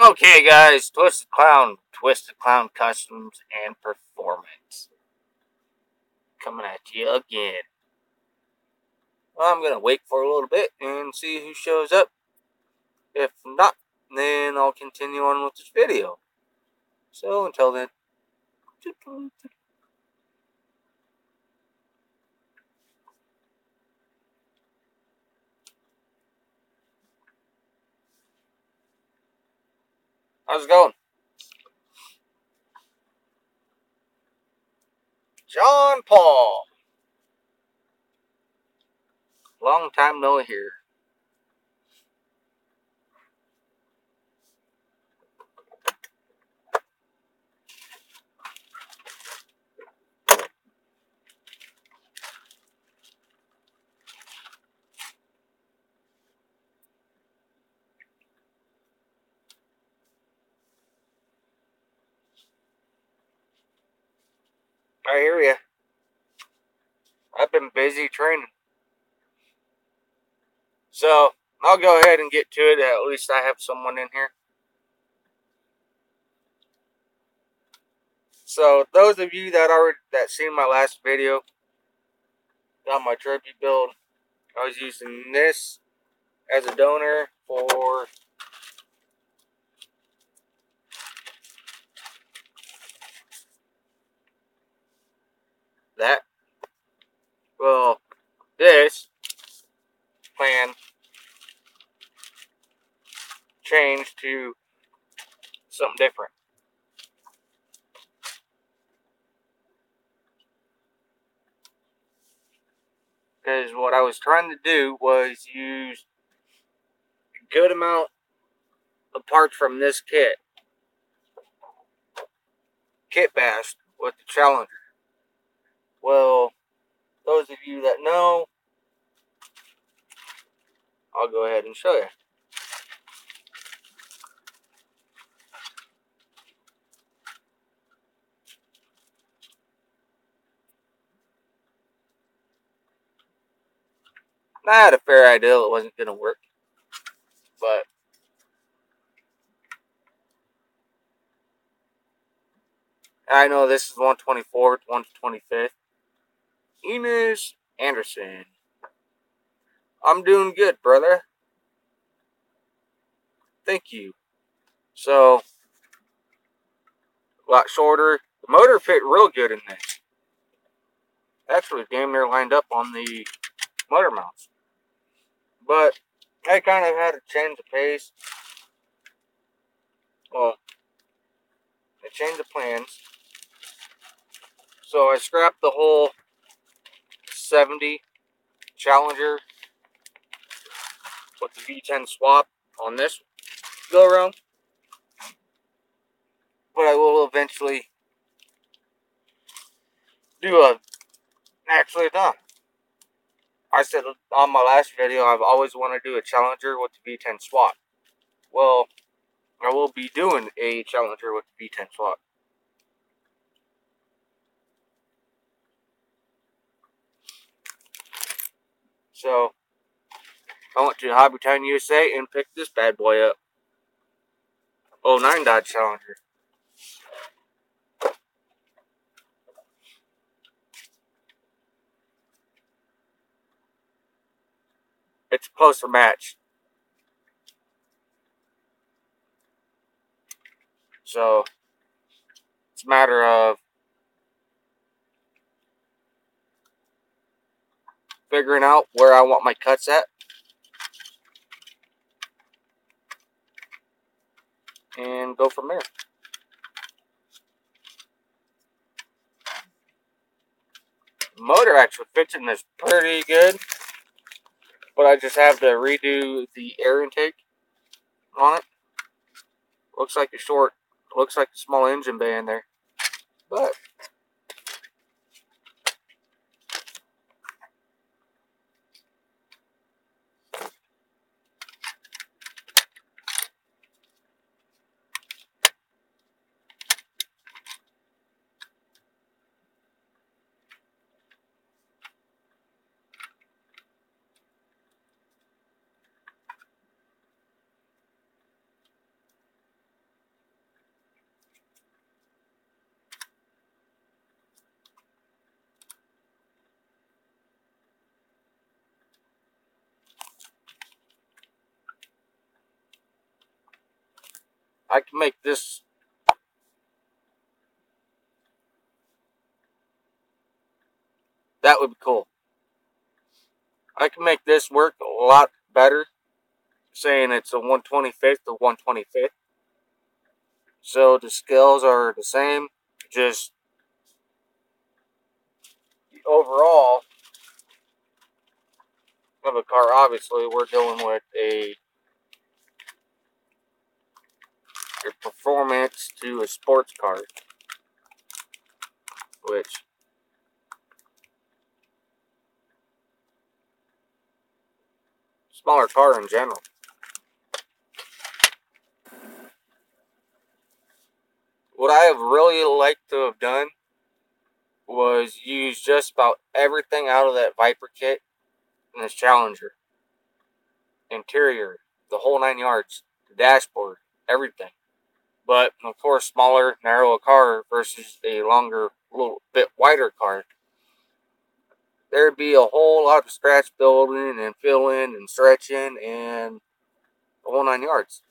Okay, guys, Twisted Clown Customs and Performance. Coming at you again. Well, I'm gonna wait for a little bit and see who shows up. If not, then I'll continue on with this video. So, until then. How's it going? John Paul. Long time no hear. I hear ya. I've been busy training. So, I'll go ahead and get to it. At least I have someone in here. So, those of you that seen my last video on my trophy build, I was using this as a donor for that. Well, this plan changed to something different. Because what I was trying to do was use a good amount of parts from this kit bash with the Challenger. Well, those of you that know, I'll go ahead and show you. I had a fair idea it wasn't going to work, but I know this is 124th, 125th. Enos Anderson. I'm doing good, brother. Thank you. So, a lot shorter. The motor fit real good in this. Actually, damn near lined up on the motor mounts. But I kind of had to change the pace. Well, I changed the plans. So I scrapped the whole 70 Challenger with the V10 swap on this go around. But I will eventually do a... Actually, no. I said on my last video, I've always wanted to do a Challenger with the V10 swap. Well, I will be doing a Challenger with the V10 swap. So, I went to Hobbytown USA and picked this bad boy up. 09 Dodge Challenger. It's a closer match. So, it's a matter of figuring out where I want my cuts at. And go from there. The motor actually fits in this pretty good. But I just have to redo the air intake on it. Looks like a small engine bay in there. But I can make this. That would be cool. I can make this work a lot better, saying it's a 125th to 125th. So the scales are the same, just the overall of a car. Obviously, we're dealing with a performance to a sports car, which smaller car in general. What I have really liked to have done was use just about everything out of that Viper kit in this Challenger. Interior, the whole 9 yards, the dashboard, everything. But, of course, smaller, narrower car versus a longer, little bit wider car. There'd be a whole lot of scratch building and filling and stretching and the whole 9 yards.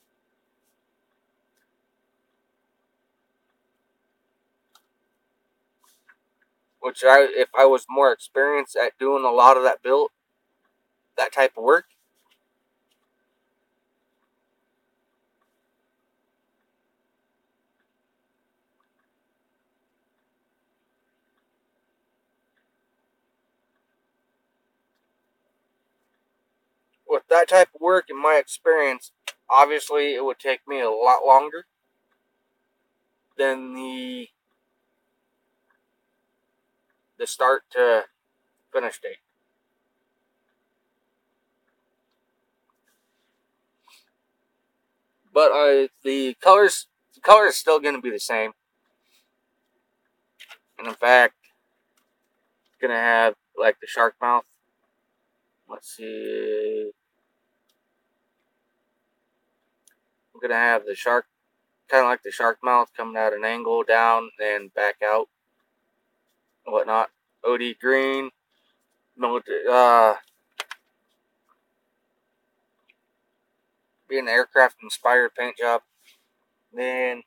Which if I was more experienced at doing a lot of that build, that type of work, with that type of work in my experience, obviously it would take me a lot longer than the start to finish date. But the color is still going to be the same. And in fact, it's going to have like the shark mouth. Let's see. I'm going to have the shark, kind of like the shark mouth, coming at an angle down and back out and whatnot. OD green. Being an aircraft inspired paint job. Then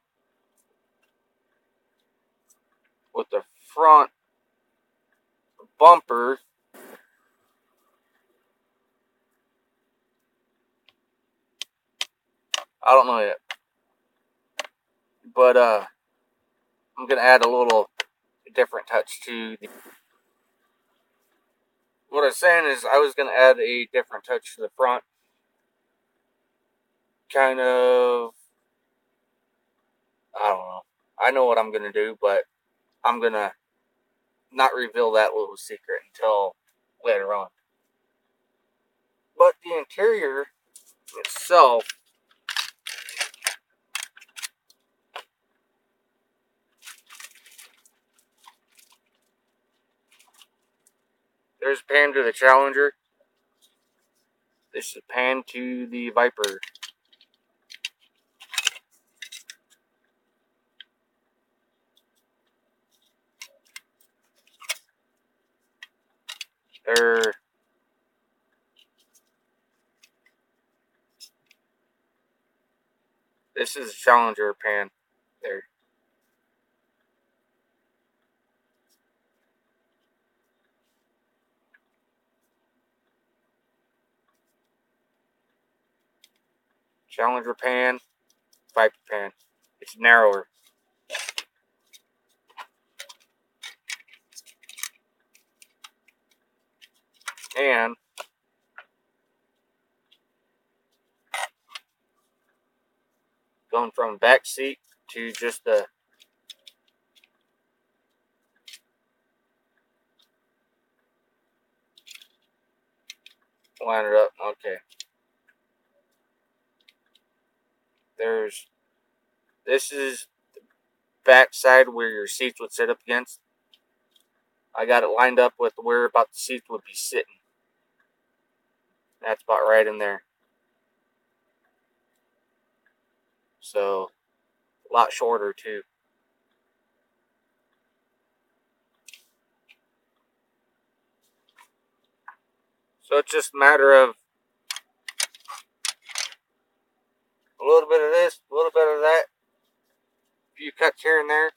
with the front bumper, I don't know yet. But I'm going to add a little different touch to the. What I was saying is I was going to add a different touch to the front. Kind of, I don't know. I know what I'm going to do, but I'm going to not reveal that little secret until later on. But the interior itself, there's a pan to the Challenger. This is a pan to the Viper. This is a Challenger pan there. Challenger pan, Viper pan. It's narrower. And going from back seat to just the line it up. Okay. This is the back side where your seats would sit up against. I got it lined up with where about the seats would be sitting. That's about right in there. So, a lot shorter too. So it's just a matter of a little bit of this, a little bit of that, spots here and there.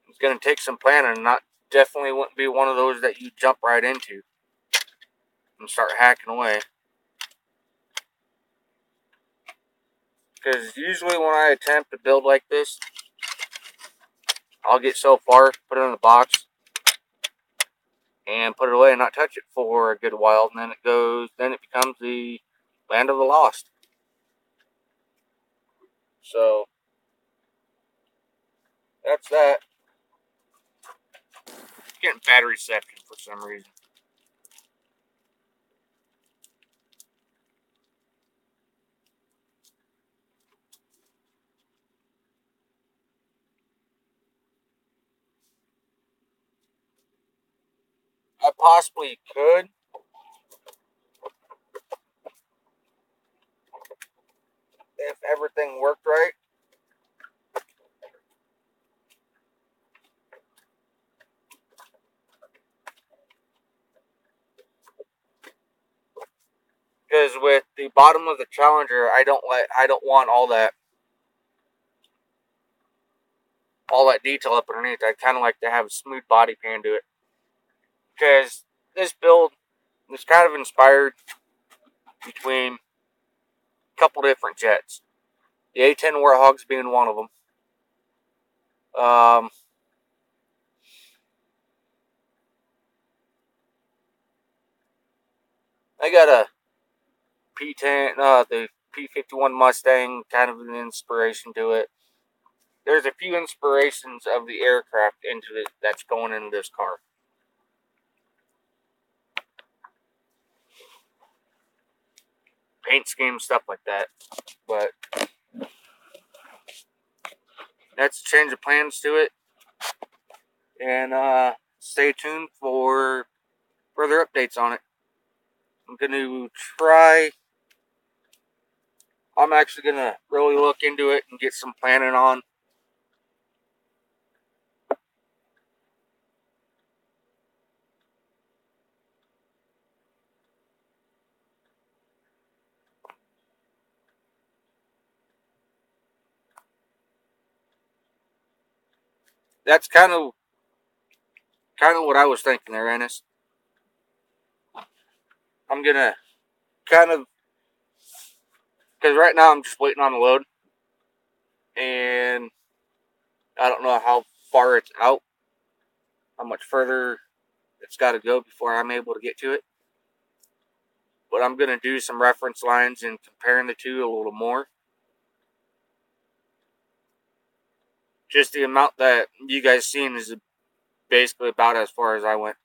It's going to take some planning. Definitely wouldn't be one of those that you jump right into and start hacking away. Because usually when I attempt to build like this, I'll get so far, put it in the box, and put it away and not touch it for a good while, and then it becomes the land of the lost. So that's that. Getting bad reception for some reason. I possibly could. If everything worked right. Because with the bottom of the Challenger, I don't want all that detail up underneath. I kind of like to have a smooth body pan to it. Because this build is kind of inspired between a couple different jets. The A-10 Warthogs being one of them. I got a P-10, the P-51 Mustang, kind of an inspiration to it. There's a few inspirations of the aircraft that's going into this car. Paint scheme, stuff like that. But that's a change of plans to it. And stay tuned for further updates on it. I'm actually going to really look into it and get some planning on. That's kind of what I was thinking there, Ennis. I'm going to because right now I'm just waiting on the load. And I don't know how far it's out, how much further it's got to go before I'm able to get to it. But I'm going to do some reference lines and comparing the two a little more. Just the amount that you guys seen is basically about as far as I went.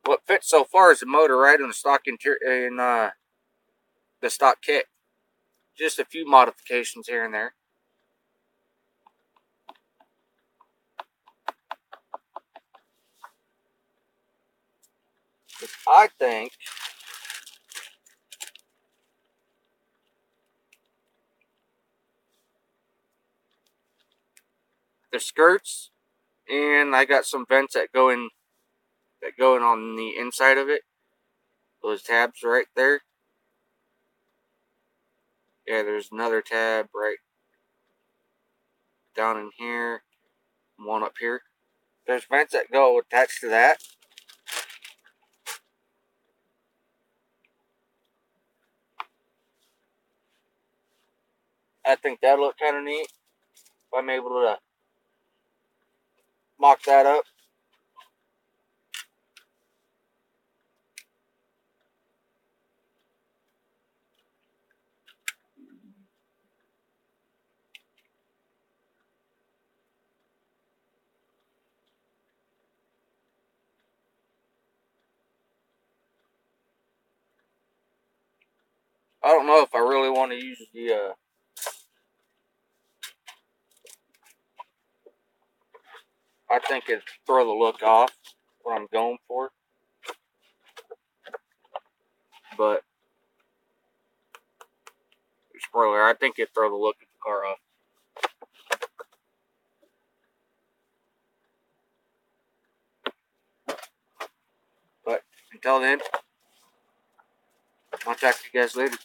What fits so far is the motor right in the stock the stock kit. Just a few modifications here and there. But I think the skirts, and I got some vents that go in on the inside of it. Those tabs right there. Yeah, there's another tab right down in here, one up here. There's vents that go attached to that. I think that'll look kind of neat if I'm able to mock that up. I don't know if I really want to use the I think it'd throw the look off what I'm going for. But spoiler, I think it'd throw the look of the car off. until then, I'll talk to you guys later.